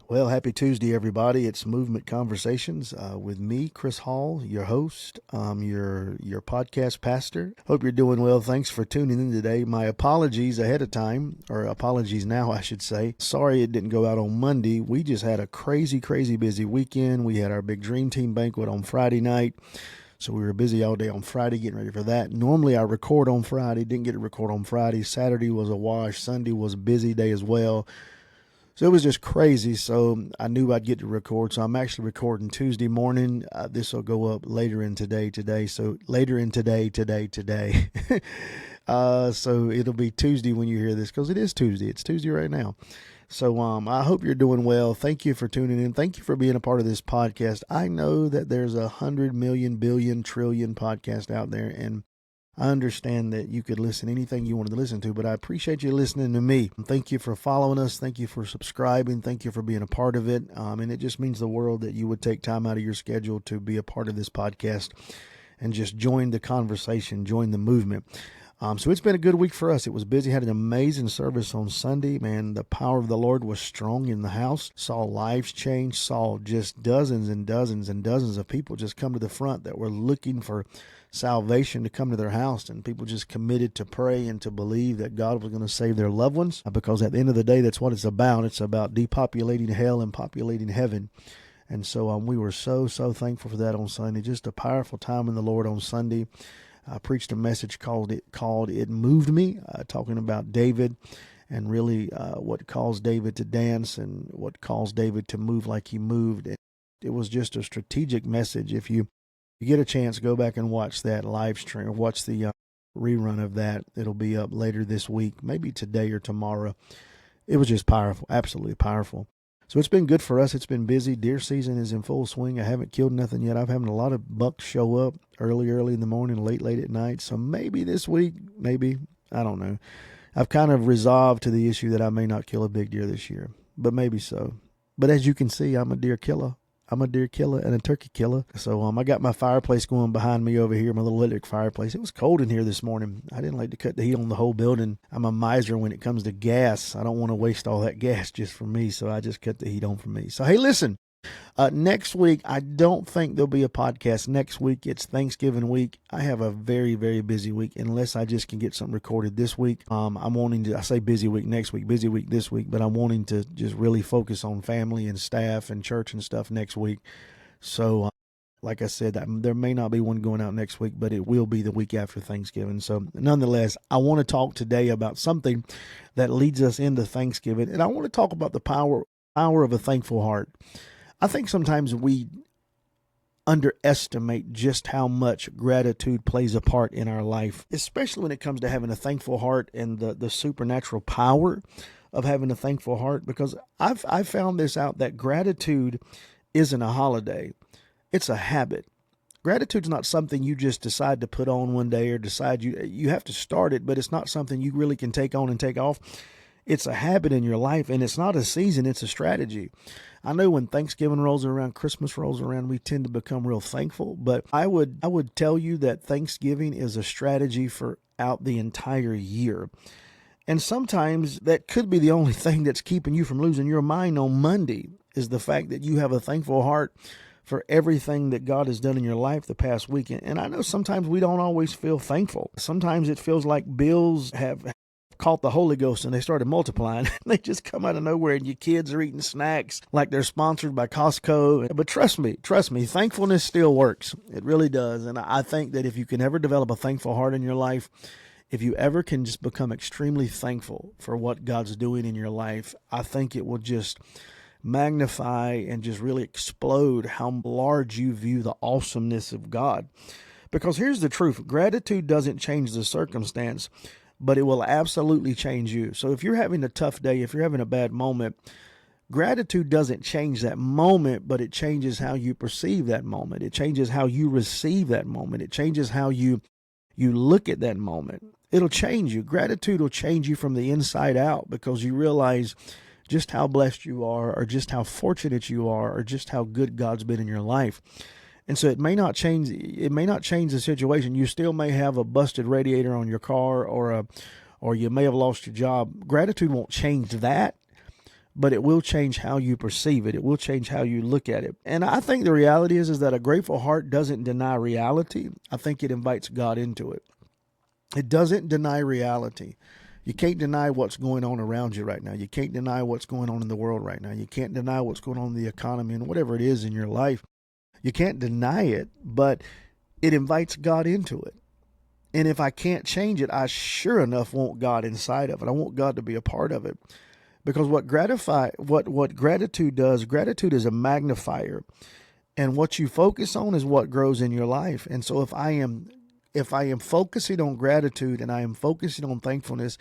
Well, happy Tuesday, everybody. It's Movement Conversations with me, Chris Hall, your host, your podcast pastor. Hope you're doing well. Thanks for tuning in today. My apologies ahead of time, or apologies now, I should say. Sorry it didn't go out on Monday. We just had a crazy busy weekend. We had our big Dream Team banquet on Friday night. So we were busy all day on Friday getting ready for that. Normally I record on Friday, didn't get to record on Friday. Saturday was a wash. Sunday was a busy day as well. So it was just crazy. So I knew I'd get to record. So I'm actually recording Tuesday morning. This will go up later in today. So later in today. So it'll be Tuesday when you hear this, because it is Tuesday. It's Tuesday right now. So I hope you're doing well. Thank you for tuning in. Thank you for being a part of this podcast. I know that there's 100 million, billion, trillion podcasts out there, and I understand that you could listen to anything you wanted to listen to, but I appreciate you listening to me. Thank you for following us. Thank you for subscribing. Thank you for being a part of it. And it just means the world that you would take time out of your schedule to be a part of this podcast and just join the conversation, join the movement. So it's been a good week for us. It was busy. Had an amazing service on Sunday. Man, the power of the Lord was strong in the house. Saw lives change. Saw just dozens and dozens and dozens of people just come to the front that were looking for salvation to come to their house, and people just committed to pray and to believe that God was going to save their loved ones, because at the end of the day, that's what it's about. It's about depopulating hell and populating heaven. And so we were so thankful for that on Sunday. Just a powerful time in the Lord on Sunday. I preached a message called It Moved Me, talking about David and really what caused David to dance and what caused David to move like he moved. It was just a strategic message. If you get a chance, go back and watch that live stream, or watch the rerun of that. It'll be up later this week, maybe today or tomorrow. It was just powerful, absolutely powerful. So it's been good for us. It's been busy. Deer season is in full swing. I haven't killed nothing yet. I've having a lot of bucks show up early in the morning, late at night. So maybe this week, maybe, I don't know. I've kind of resolved to the issue that I may not kill a big deer this year, but maybe so. But as you can see, I'm a deer killer. I'm a deer killer and a turkey killer. So I got my fireplace going behind me over here, my little electric fireplace. It was cold in here this morning. I didn't like to cut the heat on the whole building. I'm a miser when it comes to gas. I don't want to waste all that gas just for me, so I just cut the heat on for me. So hey, listen, next week, I don't think there'll be a podcast. Next week, it's Thanksgiving week. I have a very busy week, unless I just can get something recorded this week. I'm wanting to, I say busy week next week, busy week this week, but I'm wanting to just really focus on family and staff and church and stuff next week. So, like I said, there may not be one going out next week, but it will be the week after Thanksgiving. So nonetheless, I want to talk today about something that leads us into Thanksgiving, and I want to talk about the power of a thankful heart. I think sometimes we underestimate just how much gratitude plays a part in our life, especially when it comes to having a thankful heart and the supernatural power of having a thankful heart, because I've found this out, that gratitude isn't a holiday. It's a habit. Gratitude's not something you just decide to put on one day, or decide you have to start it, but it's not something you really can take on and take off. It's a habit in your life, and it's not a season, it's a strategy. I know when Thanksgiving rolls around, Christmas rolls around, we tend to become real thankful, but I would tell you that Thanksgiving is a strategy for out the entire year. And sometimes that could be the only thing that's keeping you from losing your mind on Monday, is the fact that you have a thankful heart for everything that God has done in your life the past week. And I know sometimes we don't always feel thankful. Sometimes it feels like bills have caught the Holy Ghost and they started multiplying. They just come out of nowhere, and your kids are eating snacks like they're sponsored by Costco. But trust me, thankfulness still works. It really does. And I think that if you can ever develop a thankful heart in your life, if you ever can just become extremely thankful for what God's doing in your life, I think it will just magnify and just really explode how large you view the awesomeness of God. Because here's the truth: gratitude doesn't change the circumstance, but it will absolutely change you. So if you're having a tough day, if you're having a bad moment, gratitude doesn't change that moment, but it changes how you perceive that moment. It changes how you receive that moment. It changes how you look at that moment. It'll change you. Gratitude will change you from the inside out, because you realize just how blessed you are, or just how fortunate you are, or just how good God's been in your life. And so it may not change the situation. You still may have a busted radiator on your car, or you may have lost your job. Gratitude won't change that, but it will change how you perceive it. It will change how you look at it. And I think the reality is that a grateful heart doesn't deny reality. I think it invites God into it. It doesn't deny reality. You can't deny what's going on around you right now. You can't deny what's going on in the world right now. You can't deny what's going on in the economy and whatever it is in your life. You can't deny it, but it invites God into it. And if I can't change it, I sure enough want God inside of it. I want God to be a part of it. Because what gratitude does, gratitude is a magnifier. And what you focus on is what grows in your life. And so if I am focusing on gratitude and I am focusing on thankfulness,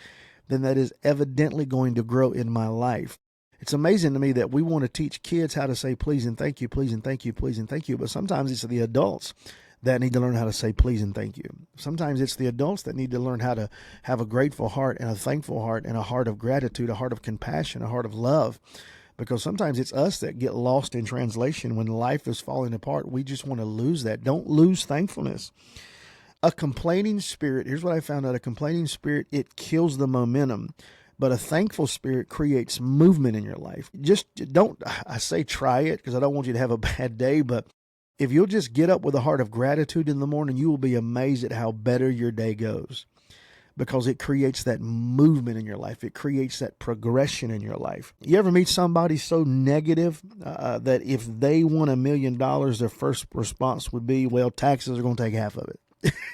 then that is evidently going to grow in my life. It's amazing to me that we want to teach kids how to say please and thank you, please and thank you, please and thank you. But sometimes it's the adults that need to learn how to say please and thank you. Sometimes it's the adults that need to learn how to have a grateful heart and a thankful heart and a heart of gratitude, a heart of compassion, a heart of love. Because sometimes it's us that get lost in translation when life is falling apart. We just want to lose that. Don't lose thankfulness. A complaining spirit, here's what I found out. A complaining spirit, it kills the momentum. But a thankful spirit creates movement in your life. Just don't, I say try it because I don't want you to have a bad day, but if you'll just get up with a heart of gratitude in the morning, you will be amazed at how better your day goes because it creates that movement in your life. It creates that progression in your life. You ever meet somebody so negative that if they won $1 million, their first response would be, well, taxes are going to take half of it.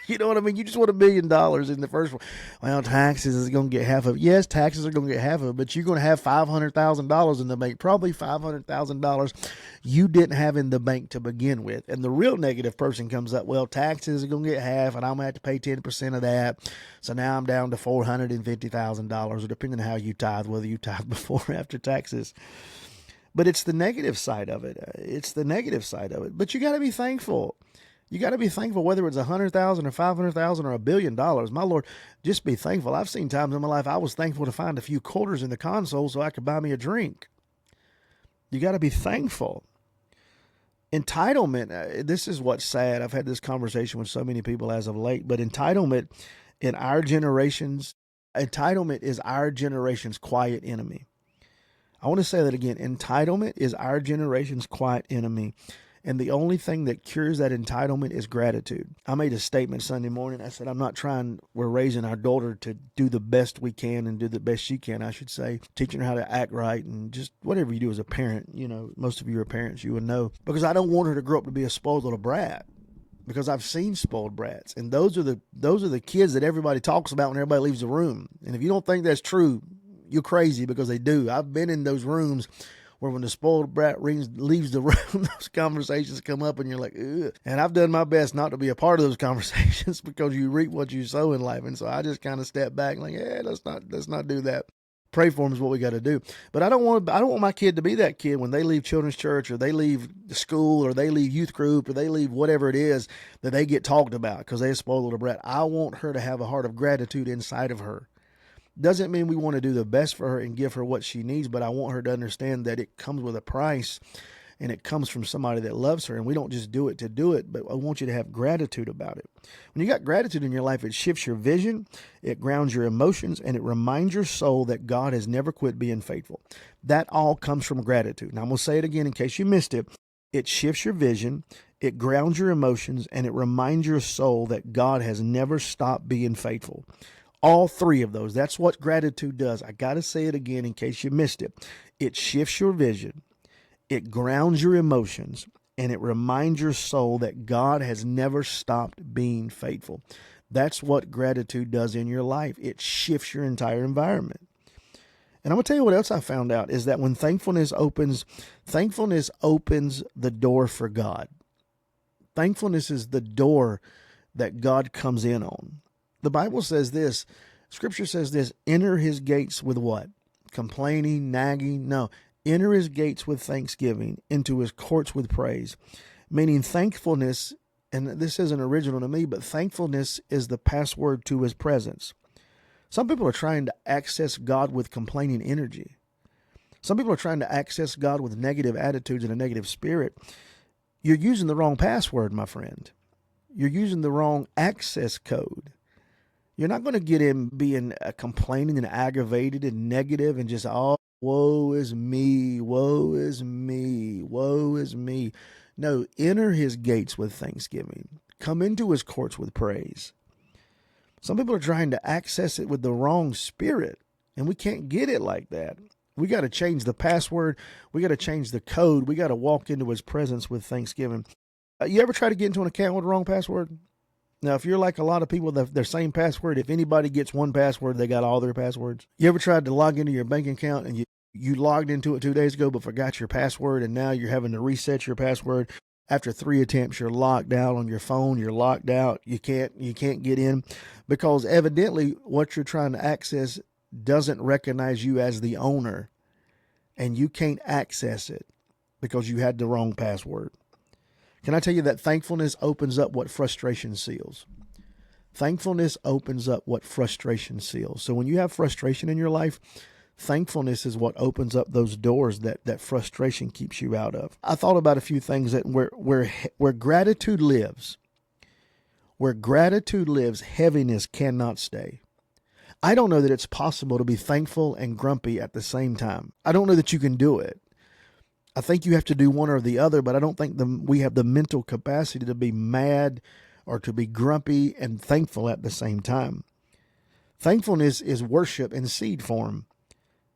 You know what I mean? You just want $1 million in the first one. Well, taxes is going to get half of it. Yes, taxes are going to get half of it, but you're going to have $500,000 in the bank, probably $500,000 you didn't have in the bank to begin with. And the real negative person comes up, well, taxes are going to get half, and I'm going to have to pay 10% of that. So now I'm down to $450,000, or depending on how you tithe, whether you tithe before or after taxes. But it's the negative side of it. It's the negative side of it. But you got to be thankful. You got to be thankful, whether it's 100,000 or 500,000 or $1 billion. My Lord, just be thankful. I've seen times in my life I was thankful to find a few quarters in the console so I could buy me a drink. You got to be thankful. Entitlement, this is what's sad. I've had this conversation with so many people as of late, but entitlement in our generations, entitlement is our generation's quiet enemy. I want to say that again. Entitlement is our generation's quiet enemy. And the only thing that cures that entitlement is gratitude. I made a statement Sunday morning. I said, we're raising our daughter to do the best we can and do the best she can, I should say, teaching her how to act right and just whatever you do as a parent. You know, most of you are parents, you would know. Because I don't want her to grow up to be a spoiled little brat. Because I've seen spoiled brats. And those are the kids that everybody talks about when everybody leaves the room. And if you don't think that's true, you're crazy, because they do. I've been in those rooms where when the spoiled brat leaves the room, those conversations come up and you're like, ugh. And I've done my best not to be a part of those conversations because you reap what you sow in life. And so I just kind of step back like, let's not do that. Pray for them is what we got to do. But I don't want my kid to be that kid when they leave children's church or they leave the school or they leave youth group or they leave whatever it is that they get talked about because they spoiled little brat. I want her to have a heart of gratitude inside of her. Doesn't mean we want to do the best for her and give her what she needs, but I want her to understand that it comes with a price and it comes from somebody that loves her. And we don't just do it to do it, but I want you to have gratitude about it. When you got gratitude in your life, it shifts your vision, it grounds your emotions, and it reminds your soul that God has never quit being faithful. That all comes from gratitude. Now I'm going to say it again in case you missed it. It shifts your vision, it grounds your emotions, and it reminds your soul that God has never stopped being faithful. All three of those. That's what gratitude does. I got to say it again in case you missed it. It shifts your vision, it grounds your emotions, and it reminds your soul that God has never stopped being faithful. That's what gratitude does in your life. It shifts your entire environment. And I'm going to tell you what else I found out is that when thankfulness opens the door for God. Thankfulness is the door that God comes in on. The Bible says this, Scripture says this, enter his gates with what? Complaining, nagging? No, enter his gates with thanksgiving, into his courts with praise. Meaning thankfulness, and this isn't original to me, but thankfulness is the password to his presence. Some people are trying to access God with complaining energy. Some people are trying to access God with negative attitudes and a negative spirit. You're using the wrong password, my friend. You're using the wrong access code. You're not going to get him being complaining and aggravated and negative and just, woe is me, woe is me, woe is me. No, enter his gates with thanksgiving. Come into his courts with praise. Some people are trying to access it with the wrong spirit, and we can't get it like that. We got to change the password. We got to change the code. We got to walk into his presence with thanksgiving. You ever try to get into an account with the wrong password? Now, if you're like a lot of people, their same password, if anybody gets one password, they got all their passwords. You ever tried to log into your bank account and you logged into it 2 days ago but forgot your password, and now you're having to reset your password? After 3 attempts, you're locked out on your phone. You're locked out. You can't get in because evidently what you're trying to access doesn't recognize you as the owner, and you can't access it because you had the wrong password. Can I tell you that thankfulness opens up what frustration seals? Thankfulness opens up what frustration seals. So when you have frustration in your life, thankfulness is what opens up those doors that frustration keeps you out of. I thought about a few things that where gratitude lives, heaviness cannot stay. I don't know that it's possible to be thankful and grumpy at the same time. I don't know that you can do it. I think you have to do one or the other, but I don't think we have the mental capacity to be mad or to be grumpy and thankful at the same time. Thankfulness is worship in seed form.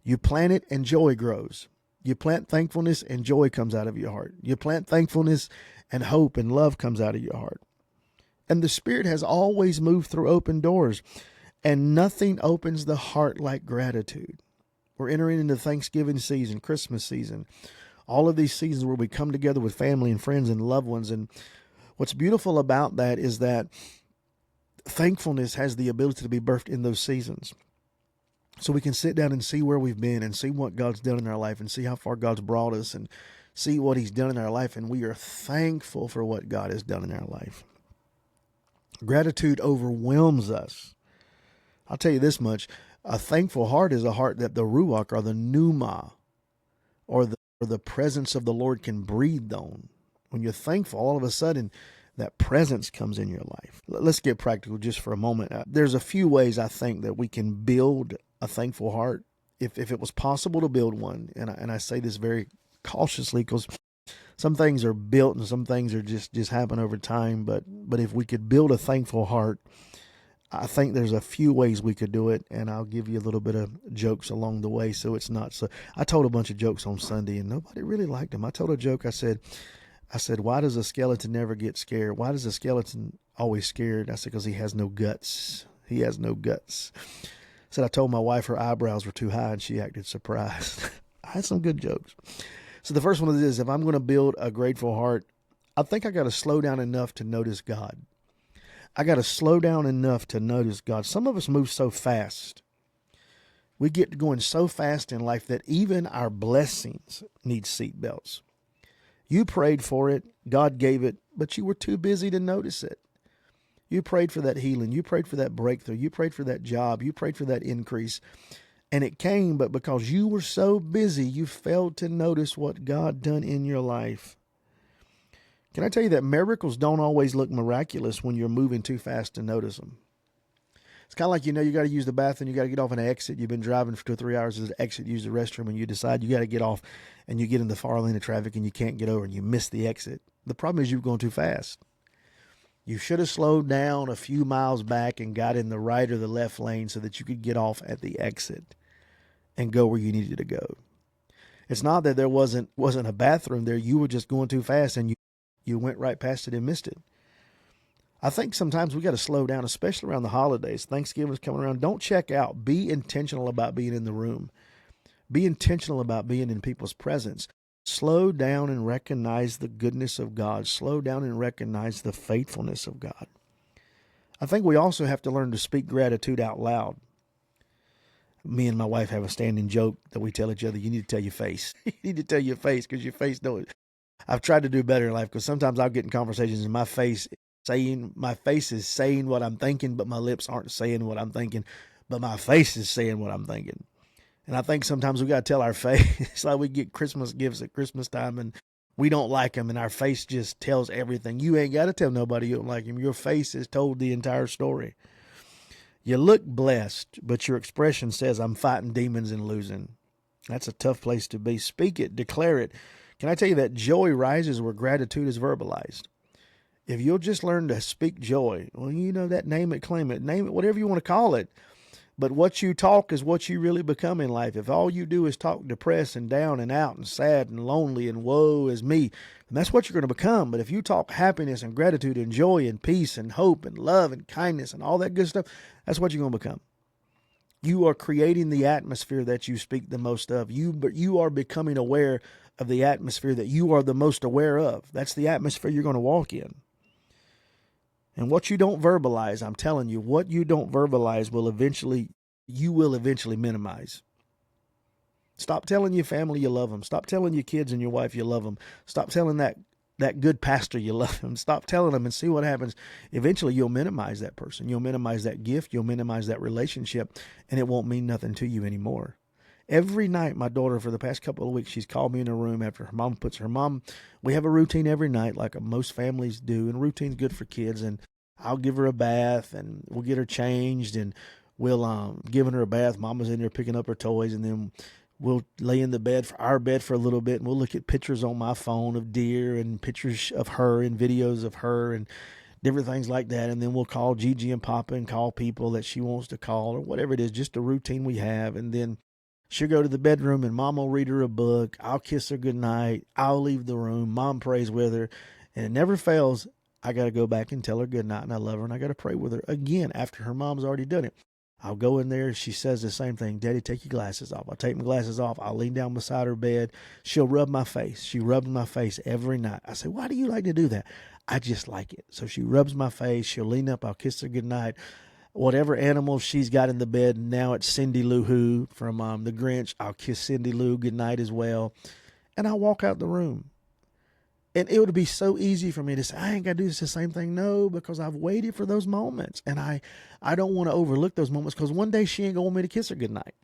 You plant it and joy grows. You plant thankfulness and joy comes out of your heart. You plant thankfulness and hope and love comes out of your heart. And the Spirit has always moved through open doors, and nothing opens the heart like gratitude. We're entering into Thanksgiving season, Christmas season, all of these seasons where we come together with family and friends and loved ones. And what's beautiful about that is that thankfulness has the ability to be birthed in those seasons. So we can sit down and see where we've been and see what God's done in our life and see how far God's brought us and see what he's done in our life. And we are thankful for what God has done in our life. Gratitude overwhelms us. I'll tell you this much. A thankful heart is a heart that the ruach or the pneuma or the presence of the Lord can breathe on. When you're thankful, all of a sudden, that presence comes in your life. Let's get practical just for a moment. There's a few ways I think that we can build a thankful heart. If it was possible to build one, and I say this very cautiously because some things are built and some things are just happen over time. But if we could build a thankful heart, I think there's a few ways we could do it, and I'll give you a little bit of jokes along the way so it's not so. I told a bunch of jokes on Sunday, and nobody really liked them. I told a joke. I said, why does a skeleton never get scared? Why does a skeleton always scared? I said, because he has no guts. He has no guts. I said, I told my wife her eyebrows were too high, and she acted surprised. I had some good jokes. So the first one is this: if I'm going to build a grateful heart, I think I got to slow down enough to notice God. I got to slow down enough to notice God. Some of us move so fast. We get going so fast in life that even our blessings need seatbelts. You prayed for it, God gave it, but you were too busy to notice it. You prayed for that healing. You prayed for that breakthrough. You prayed for that job. You prayed for that increase. And it came, but because you were so busy, you failed to notice what God done in your life. Can I tell you that miracles don't always look miraculous when you're moving too fast to notice them? It's kind of like, you got to use the bathroom. You got to get off an exit. You've been driving for 2 or 3 hours as an exit, use the restroom, and you decide you got to get off, and you get in the far lane of traffic and you can't get over and you miss the exit. The problem is you're going too fast. You should have slowed down a few miles back and got in the right or the left lane so that you could get off at the exit and go where you needed to go. It's not that there wasn't a bathroom there. You were just going too fast and you went right past it and missed it. I think sometimes we got to slow down, especially around the holidays. Thanksgiving's coming around. Don't check out. Be intentional about being in the room. Be intentional about being in people's presence. Slow down and recognize the goodness of God. Slow down and recognize the faithfulness of God. I think we also have to learn to speak gratitude out loud. Me and my wife have a standing joke that we tell each other: you need to tell your face. You need to tell your face because your face knows it. I've tried to do better in life because sometimes I'll get in conversations and my face is saying what I'm thinking, but my lips aren't saying what I'm thinking, but my face is saying what I'm thinking. And I think sometimes we got to tell our face. It's like we get Christmas gifts at Christmas time and we don't like them, and our face just tells everything. You ain't got to tell nobody you don't like them. Your face has told the entire story. You look blessed, but your expression says, I'm fighting demons and losing. That's a tough place to be. Speak it, declare it. Can I tell you that joy rises where gratitude is verbalized? If you'll just learn to speak joy, well, you know that, name it, claim it, name it, whatever you want to call it. But what you talk is what you really become in life. If all you do is talk depressed and down and out and sad and lonely and woe is me, then that's what you're going to become. But if you talk happiness and gratitude and joy and peace and hope and love and kindness and all that good stuff, that's what you're going to become. You are creating the atmosphere that you speak the most of. You are becoming aware of the atmosphere that you are the most aware of. That's the atmosphere you're going to walk in. And what you don't verbalize, I'm telling you, what you don't verbalize you will eventually minimize. Stop telling your family you love them. Stop telling your kids and your wife you love them. Stop telling that good pastor you love them. Stop telling them and see what happens. Eventually, you'll minimize that person. You'll minimize that gift. You'll minimize that relationship, and it won't mean nothing to you anymore. Every night, my daughter, for the past couple of weeks, she's called me in her room after her mom, we have a routine every night like most families do, and routine's good for kids, and I'll give her a bath, and we'll get her changed, and we'll giving her a bath. Mama's in there picking up her toys, and then we'll lay in our bed for a little bit, and we'll look at pictures on my phone of deer and pictures of her and videos of her and different things like that. And then we'll call Gigi and Papa and call people that she wants to call or whatever it is, just a routine we have. And then she'll go to the bedroom and Mom will read her a book. I'll kiss her goodnight. I'll leave the room. Mom prays with her. And it never fails. I got to go back and tell her goodnight and I love her, and I got to pray with her again after her mom's already done it. I'll go in there. She says the same thing. Daddy, take your glasses off. I'll take my glasses off. I'll lean down beside her bed. She'll rub my face. She rubs my face every night. I say, why do you like to do that? I just like it. So she rubs my face. She'll lean up. I'll kiss her goodnight. Whatever animal she's got in the bed, now it's Cindy Lou Who from The Grinch. I'll kiss Cindy Lou goodnight as well. And I'll walk out the room. And it would be so easy for me to say, I ain't got to do this the same thing. No, because I've waited for those moments. And I don't want to overlook those moments, because one day she ain't going to want me to kiss her goodnight.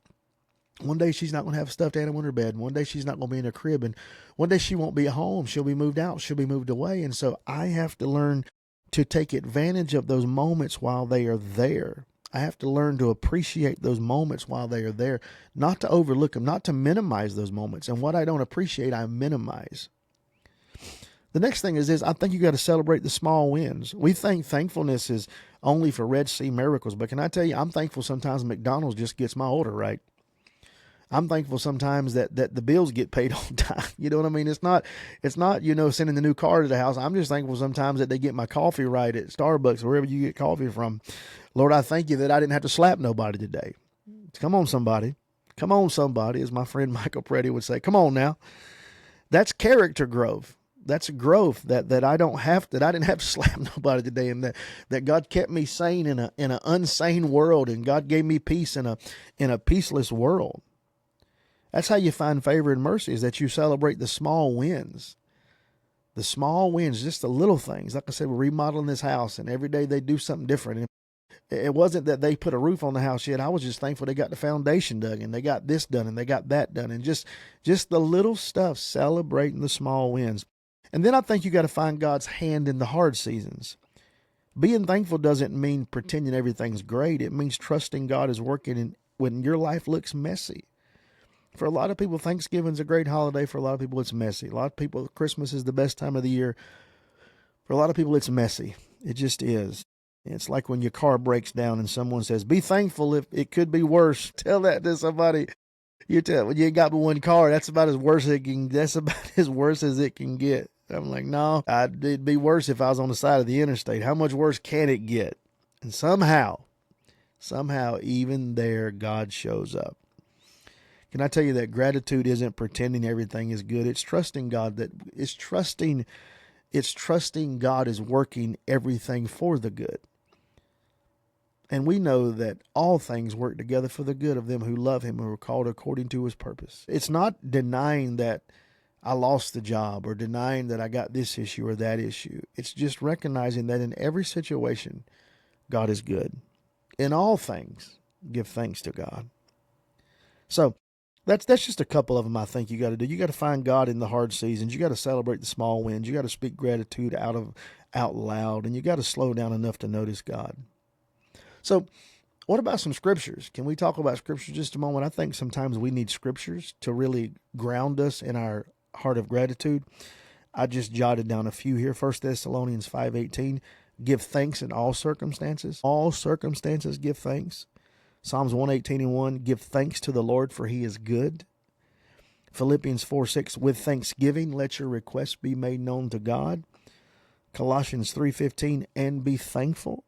One day she's not going to have a stuffed animal in her bed. One day she's not going to be in her crib. And one day she won't be at home. She'll be moved out. She'll be moved away. And so I have to learn to take advantage of those moments while they are there. I have to learn to appreciate those moments while they are there, not to overlook them, not to minimize those moments. And what I don't appreciate, I minimize. The next thing is this. I think you got to celebrate the small wins. We think thankfulness is only for Red Sea miracles, but can I tell you, I'm thankful sometimes McDonald's just gets my order right. I'm thankful sometimes that the bills get paid on time. You know what I mean? It's not, sending the new car to the house. I'm just thankful sometimes that they get my coffee right at Starbucks, or wherever you get coffee from. Lord, I thank you that I didn't have to slap nobody today. Come on, somebody. Come on, somebody, as my friend Michael Preddy would say. Come on now. That's character growth. That's growth that I didn't have to slap nobody today, and that God kept me sane in an unsane world, and God gave me peace in a peaceless world. That's how you find favor and mercy, is that you celebrate the small wins. The small wins, just the little things. Like I said, we're remodeling this house, and every day they do something different. And it wasn't that they put a roof on the house yet. I was just thankful they got the foundation dug, and they got this done, and they got that done, and just the little stuff, celebrating the small wins. And then I think you got to find God's hand in the hard seasons. Being thankful doesn't mean pretending everything's great. It means trusting God is working when your life looks messy. For a lot of people, Thanksgiving's a great holiday. For a lot of people, it's messy. A lot of people, Christmas is the best time of the year. For a lot of people, it's messy. It just is. It's like when your car breaks down and someone says, be thankful if it could be worse. Tell that to somebody. You ain't got but one car. That's about as worse as it can get. I'm like, no, it'd be worse if I was on the side of the interstate. How much worse can it get? And somehow, even there, God shows up. Can I tell you that gratitude isn't pretending everything is good? It's trusting God it's trusting God is working everything for the good. And we know that all things work together for the good of them who love him and are called according to his purpose. It's not denying that I lost the job or denying that I got this issue or that issue. It's just recognizing that in every situation, God is good. In all things, give thanks to God. So that's just a couple of them I think you got to do. You got to find God in the hard seasons. You got to celebrate the small wins. You got to speak gratitude out loud, and you got to slow down enough to notice God. So What about some scriptures? Can we talk about scriptures just a moment? I think sometimes we need scriptures to really ground us in our heart of gratitude. I just jotted down a few here. 1 Thessalonians 5:18, give thanks in all circumstances. All circumstances give thanks. Psalms 118:1, give thanks to the Lord for he is good. Philippians 4:6, with thanksgiving let your requests be made known to God. Colossians 3:15, and be thankful.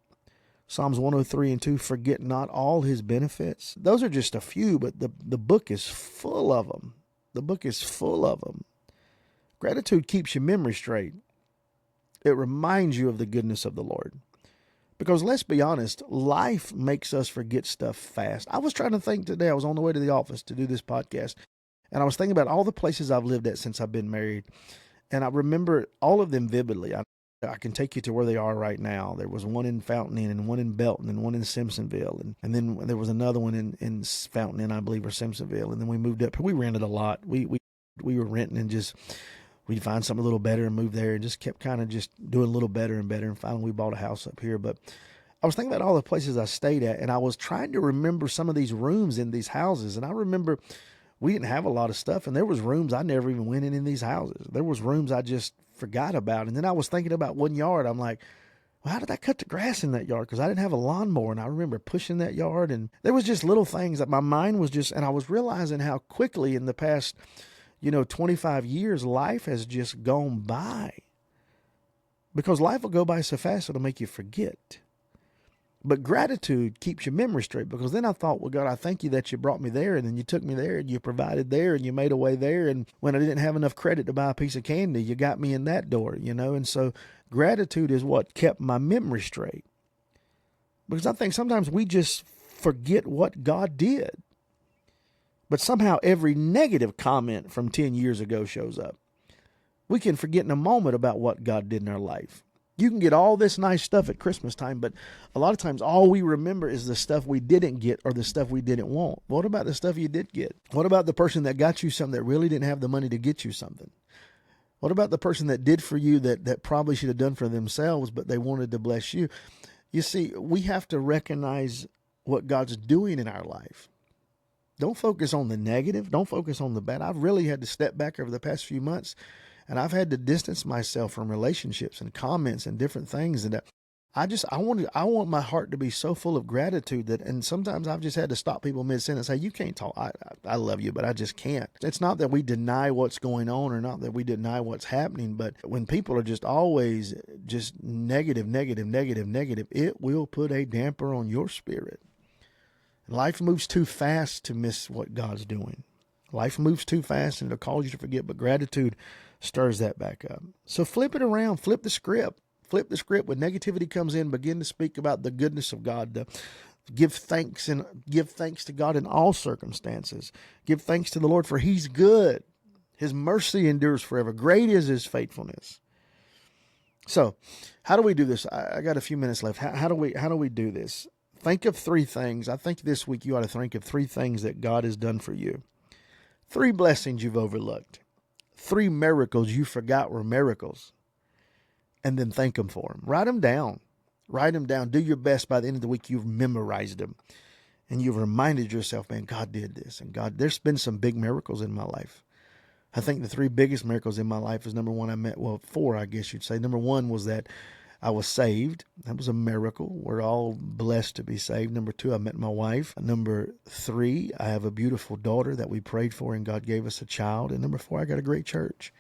Psalms 103:2, forget not all his benefits. Those are just a few, but the book is full of them. The book is full of them. Gratitude keeps your memory straight. It reminds you of the goodness of the Lord. Because let's be honest, life makes us forget stuff fast. I was trying to think today. I was on the way to the office to do this podcast, and I was thinking about all the places I've lived at since I've been married. And I remember all of them vividly. I can take you to where they are right now. There was one in Fountain Inn and one in Belton and one in Simpsonville. And then there was another one in Fountain Inn, I believe, or Simpsonville. And then we moved up. We rented a lot. We were renting and just, we'd find something a little better and move there and just kept kind of just doing a little better and better. And finally we bought a house up here. But I was thinking about all the places I stayed at, and I was trying to remember some of these rooms in these houses. And I remember we didn't have a lot of stuff, and there was rooms I never even went in these houses. There was rooms I just forgot about. And then I was thinking about one yard. I'm like, well, how did I cut the grass in that yard? Because I didn't have a lawnmower, and I remember pushing that yard. And there was just little things that my mind was just, and I was realizing how quickly in the past 25 years, life has just gone by. Because life will go by so fast, it'll make you forget. But gratitude keeps your memory straight, because then I thought, well, God, I thank you that you brought me there, and then you took me there, and you provided there, and you made a way there. And when I didn't have enough credit to buy a piece of candy, you got me in that door, And so gratitude is what kept my memory straight. Because I think sometimes we just forget what God did. But somehow every negative comment from 10 years ago shows up. We can forget in a moment about what God did in our life. You can get all this nice stuff at Christmas time, but a lot of times all we remember is the stuff we didn't get or the stuff we didn't want. What about the stuff you did get? What about the person that got you something that really didn't have the money to get you something? What about the person that did for you that probably should have done for themselves, but they wanted to bless you? You see, we have to recognize what God's doing in our life. Don't focus on the negative. Don't focus on the bad. I've really had to step back over the past few months, and I've had to distance myself from relationships and comments and different things. And I want my heart to be so full of gratitude and sometimes I've just had to stop people mid-sentence and say, you can't talk. I love you, but I just can't. It's not that we deny what's going on or not that we deny what's happening, but when people are just always just negative, it will put a damper on your spirit. Life moves too fast to miss what God's doing. Life moves too fast and it'll cause you to forget, but gratitude stirs that back up. So flip it around, flip the script. Flip the script. When negativity comes in, begin to speak about the goodness of God. Give thanks to God in all circumstances. Give thanks to the Lord for he's good. His mercy endures forever. Great is his faithfulness. So how do we do this? I got a few minutes left. How do we do this? Think of three things. I think this week you ought to think of three things that God has done for you. 3 blessings you've overlooked. 3 miracles you forgot were miracles. And then thank him for them. Write them down. Write them down. Do your best by the end of the week. You've memorized them. And you've reminded yourself, man, God did this. And God, there's been some big miracles in my life. I think the 3 biggest miracles in my life is, number one, 4, I guess you'd say. Number 1 was that I was saved. That was a miracle. We're all blessed to be saved. Number 2, I met my wife. Number 3, I have a beautiful daughter that we prayed for and God gave us a child. And number 4, I got a great church.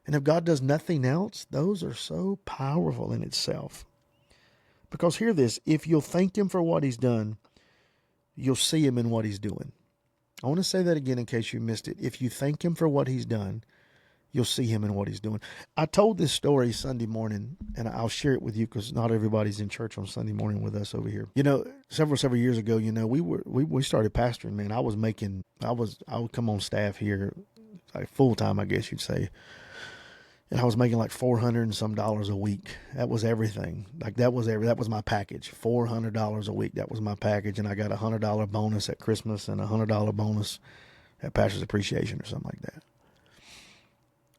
And if God does nothing else, those are so powerful in itself. Because hear this, if you'll thank him for what he's done, you'll see him in what he's doing. I want to say that again in case you missed it. If you thank him for what he's done, you'll see him in what he's doing. I told this story Sunday morning, and I'll share it with you because not everybody's in church on Sunday morning with us over here. Several years ago, we started pastoring, man. I would come on staff here, like full time, I guess you'd say. And I was making like $400 and some a week. That was everything. Like that was my package. $400 a week. That was my package. And I got $100 bonus at Christmas and $100 bonus at Pastor's Appreciation or something like that.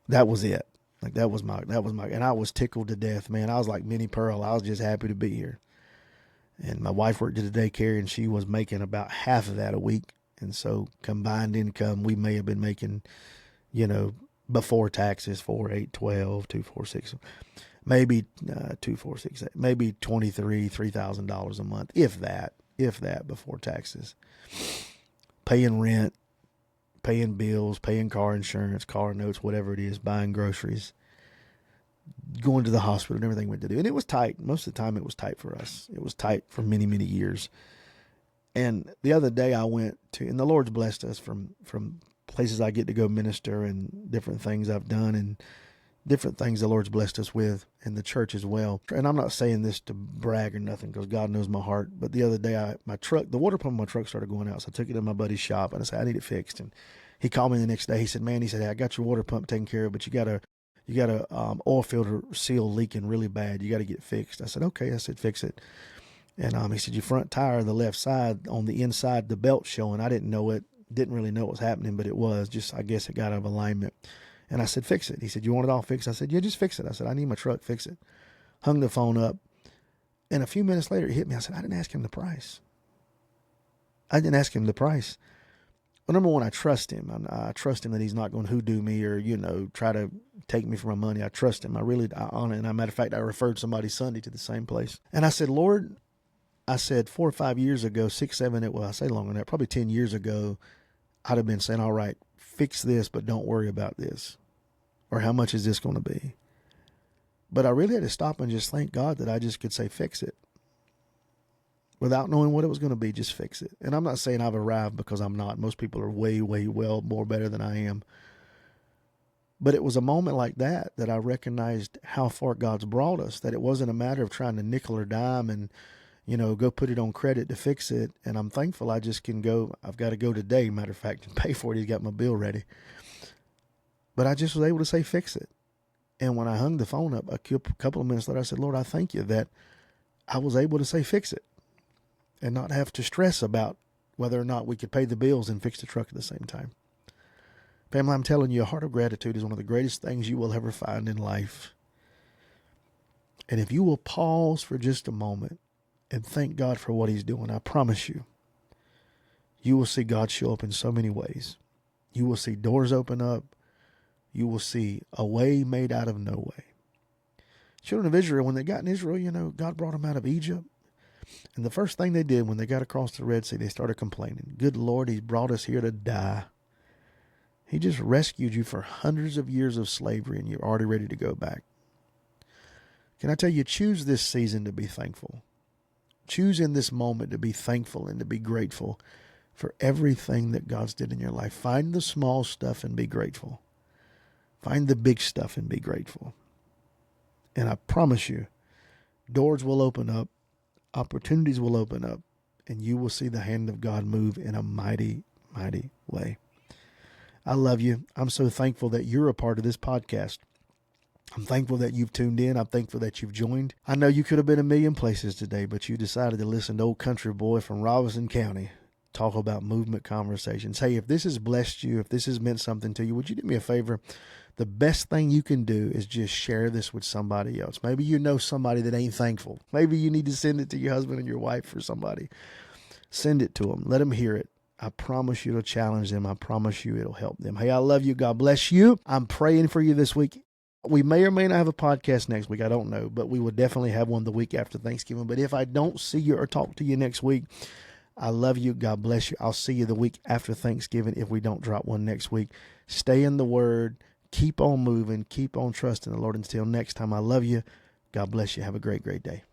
That was it. Like that was my, and I was tickled to death, man. I was like Minnie Pearl. I was just happy to be here. And my wife worked at a daycare, and she was making about half of that a week. And so combined income, we may have been making, before taxes, 4, 8, 12, 2, 4, 6, maybe 2, 4, 6, 8, maybe $3,000 a month, if that before taxes. Paying rent, paying bills, paying car insurance, car notes, whatever it is, buying groceries, going to the hospital and everything we had to do. And it was tight. Most of the time it was tight for us. It was tight for many, many years. And the other day I went to, and the Lord's blessed us from places I get to go minister and different things I've done and different things the Lord's blessed us with, and the church as well. And I'm not saying this to brag or nothing, because God knows my heart. But the other day, the water pump in my truck started going out. So I took it to my buddy's shop and I said, I need it fixed. And he called me the next day. He said, man, hey, I got your water pump taken care of, but you got a oil filter seal leaking really bad. You got to get it fixed. I said, okay. I said, fix it. And he said, your front tire, the left side, on the inside, the belt's showing. I didn't know it. Didn't really know what was happening, but it was just, I guess it got out of alignment. And I said, fix it. He said, you want it all fixed? I said, yeah, just fix it. I said, I need my truck, fix it. Hung the phone up. And a few minutes later, it hit me. I said, I didn't ask him the price. Well, number one, I trust him. I trust him that he's not going to hoodoo me or, try to take me for my money. I trust him. I honor him. And as a matter of fact, I referred somebody Sunday to the same place. And I said, Lord, 4 or 5 years ago, 6, 7, I say longer than that, probably 10 years ago, I'd have been saying, all right, fix this, but don't worry about this. Or how much is this going to be? But I really had to stop and just thank God that I just could say, fix it. Without knowing what it was going to be, just fix it. And I'm not saying I've arrived, because I'm not. Most people are way, way, well more better than I am. But it was a moment like that I recognized how far God's brought us, that it wasn't a matter of trying to nickel or dime and, go put it on credit to fix it. And I'm thankful I just can go. I've got to go today, matter of fact, and pay for it. He's got my bill ready. But I just was able to say, fix it. And when I hung the phone up, a couple of minutes later, I said, Lord, I thank you that I was able to say, fix it, and not have to stress about whether or not we could pay the bills and fix the truck at the same time. Family, I'm telling you, a heart of gratitude is one of the greatest things you will ever find in life. And if you will pause for just a moment and thank God for what he's doing, I promise you, you will see God show up in so many ways. You will see doors open up. You will see a way made out of no way. Children of Israel, when they got in Israel, God brought them out of Egypt. And the first thing they did when they got across the Red Sea, they started complaining. Good Lord, he's brought us here to die. He just rescued you for hundreds of years of slavery, and you're already ready to go back. Can I tell you, choose this season to be thankful. Choose in this moment to be thankful and to be grateful for everything that God's did in your life. Find the small stuff and be grateful. Find the big stuff and be grateful. And I promise you, doors will open up, opportunities will open up, and you will see the hand of God move in a mighty, mighty way. I love you. I'm so thankful that you're a part of this podcast. I'm thankful that you've tuned in. I'm thankful that you've joined. I know you could have been a million places today, but you decided to listen to old country boy from Robinson County talk about movement conversations. Hey, if this has blessed you, if this has meant something to you, would you do me a favor? The best thing you can do is just share this with somebody else. Maybe you know somebody that ain't thankful. Maybe you need to send it to your husband and your wife or somebody. Send it to them. Let them hear it. I promise you it'll challenge them. I promise you it'll help them. Hey, I love you. God bless you. I'm praying for you this week. We may or may not have a podcast next week. I don't know, but we will definitely have one the week after Thanksgiving. But if I don't see you or talk to you next week, I love you. God bless you. I'll see you the week after Thanksgiving if we don't drop one next week. Stay in the Word. Keep on moving. Keep on trusting the Lord. Until next time, I love you. God bless you. Have a great, great day.